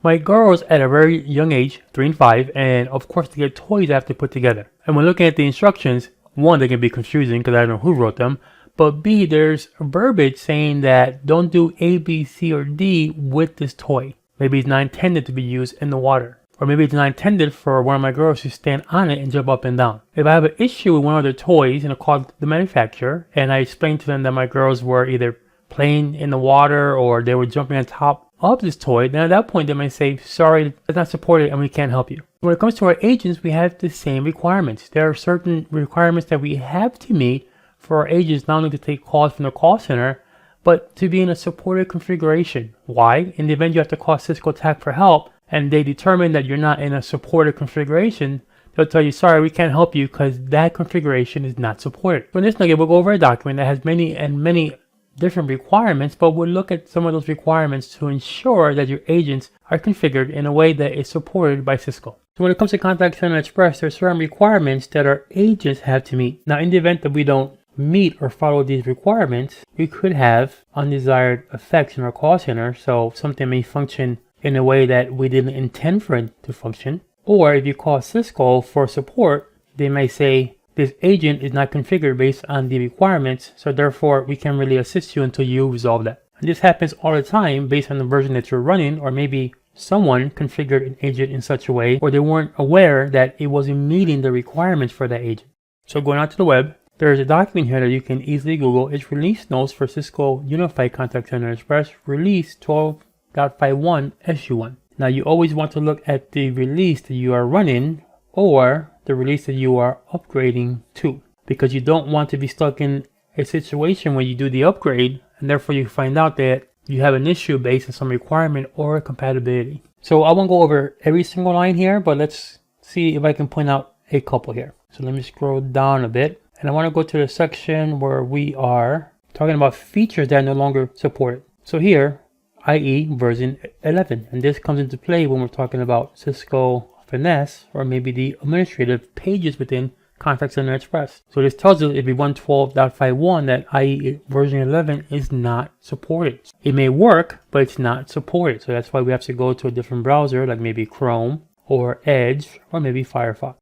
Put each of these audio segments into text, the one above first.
My girls at a very young age, 3 and 5, and of course they get toys I have to put together. And when looking at the instructions, one, they can be confusing because I don't know who wrote them, but B, there's verbiage saying that don't do A, B, C, or D with this toy. Maybe it's not intended to be used in the water. Or maybe it's not intended for one of my girls to stand on it and jump up and down. If I have an issue with one of their toys and I call the manufacturer and I explain to them that my girls were either playing in the water or they were jumping on top of this toy, then at that point they might say, sorry, that's not supported and we can't help you. When it comes to our agents, we have the same requirements. There are certain requirements that we have to meet for our agents not only to take calls from the call center, but to be in a supported configuration. Why? In the event you have to call Cisco TAC for help and they determine that you're not in a supported configuration, they'll tell you, sorry, we can't help you because that configuration is not supported. So in this nugget, we'll go over a document that has many different requirements, but we'll look at some of those requirements to ensure that your agents are configured in a way that is supported by Cisco. So when it comes to Contact Center Express, there are certain requirements that our agents have to meet. Now, in the event that we don't meet or follow these requirements, we could have undesired effects in our call center. So something may function in a way that we didn't intend for it to function. Or if you call Cisco for support, they may say this agent is not configured based on the requirements, so therefore we can't really assist you until you resolve that. And this happens all the time based on the version that you're running, or maybe someone configured an agent in such a way or they weren't aware that it wasn't meeting the requirements for that agent. So going out to the web, there's a document here that you can easily Google. It's release notes for Cisco Unified Contact Center Express release 12.51 SU1. Now you always want to look at the release that you are running or the release that you are upgrading to, because you don't want to be stuck in a situation where you do the upgrade and therefore you find out that you have an issue based on some requirement or compatibility. So I won't go over every single line here, but let's see if I can point out a couple here. So let me scroll down a bit. And I want to go to the section where we are talking about features that are no longer supported. So here, IE version 11. And this comes into play when we're talking about Cisco Finesse or maybe the administrative pages within Contact Center Express. So this tells us if we run 12.51 that IE version 11 is not supported. It may work, but it's not supported. So that's why we have to go to a different browser like maybe Chrome or Edge or maybe Firefox.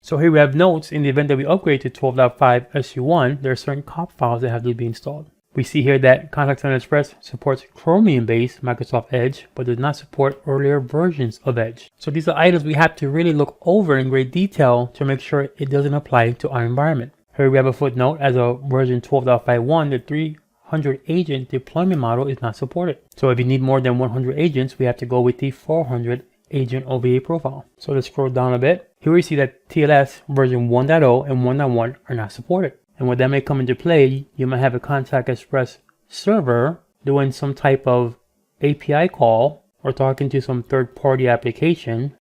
So here we have notes. In the event that we upgrade to 12.5 SU1, there are certain COP files that have to be installed. We see here that Contact Center Express supports Chromium-based Microsoft Edge, but does not support earlier versions of Edge. So these are items we have to really look over in great detail to make sure it doesn't apply to our environment. Here we have a footnote. As of version 12.51, the 300 agent deployment model is not supported. So if you need more than 100 agents, we have to go with the 400 agent OVA profile. So let's scroll down a bit. Here we see that TLS version 1.0 and 1.1 are not supported. And when that may come into play, you might have a Contact Express server doing some type of API call or talking to some third-party application.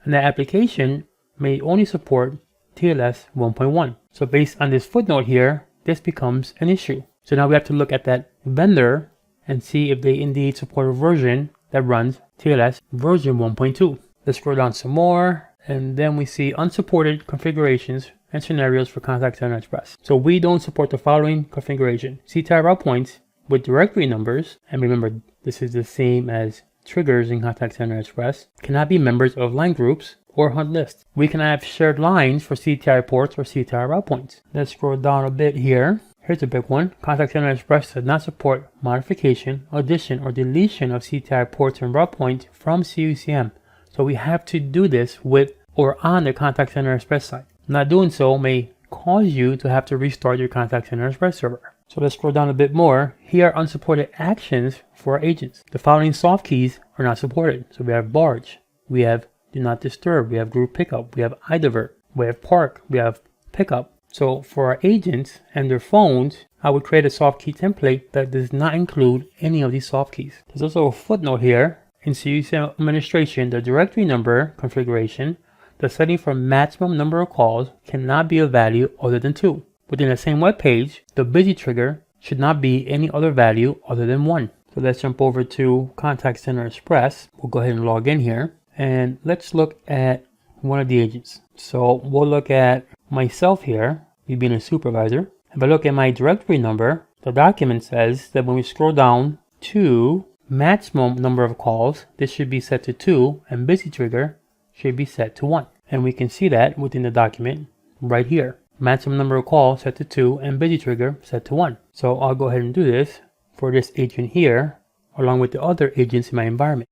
And that application may only support TLS 1.1. So based on this footnote here, this becomes an issue. So now we have to look at that vendor and see if they indeed support a version that runs TLS version 1.2. Let's scroll down some more, and then we see unsupported configurations and scenarios for Contact Center Express. So we don't support the following configuration: CTI route points with directory numbers, and remember this is the same as triggers in Contact Center Express, cannot be members of line groups or hunt lists. We can have shared lines for CTI ports or CTI route points. Let's scroll down a bit here. Here's a big one. Contact Center Express does not support modification, addition, or deletion of CTI ports and route points from CUCM. So we have to do this with or on the Contact Center Express side. Not doing so may cause you to have to restart your Contact Center Express server. So let's scroll down a bit more. Here are unsupported actions for our agents. The following soft keys are not supported. So we have barge, we have do not disturb, we have group pickup, we have iDivert, we have park, we have pickup. So for our agents and their phones, I would create a soft key template that does not include any of these soft keys. There's also a footnote here. In CUCM administration, the directory number configuration, the setting for maximum number of calls cannot be a value other than 2. Within the same web page, the busy trigger should not be any other value other than 1. So let's jump over to Contact Center Express. We'll go ahead and log in here, and let's look at one of the agents. So we'll look at myself here, me being a supervisor. If I look at my directory number, the document says that when we scroll down to maximum number of calls, this should be set to 2, and busy trigger should be set to 1. And we can see that within the document right here. Maximum number of calls set to 2 and busy trigger set to 1. So I'll go ahead and do this for this agent here, along with the other agents in my environment.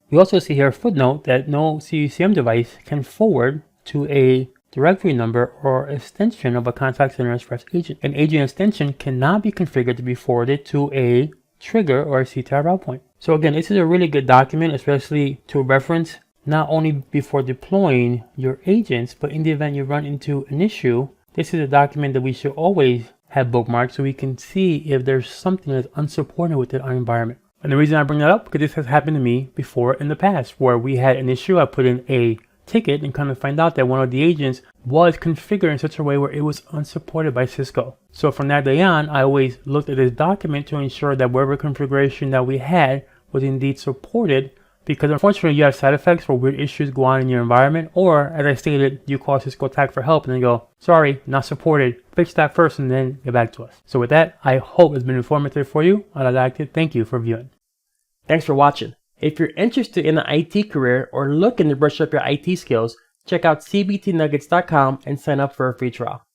We also see here a footnote that no CUCM device can forward to a directory number or extension of a contact center express agent. An agent extension cannot be configured to be forwarded to a trigger or a CTI route point. So again, this is a really good document, especially to reference not only before deploying your agents, but in the event you run into an issue. This is a document that we should always have bookmarked so we can see if there's something that's unsupported within our environment. And the reason I bring that up, because this has happened to me before in the past, where we had an issue. I put in a ticket and kind of find out that one of the agents was configured in such a way where it was unsupported by Cisco. So from that day on, I always looked at this document to ensure that whatever configuration that we had was indeed supported, because unfortunately you have side effects where weird issues go on in your environment, or as I stated, you call Cisco TAC for help and they go, sorry, not supported, fix that first and then get back to us. So with that, I hope it's been informative for you, and I'd like to thank you for viewing. Thanks for watching. If you're interested in an IT career or looking to brush up your IT skills, check out cbtnuggets.com and sign up for a free trial.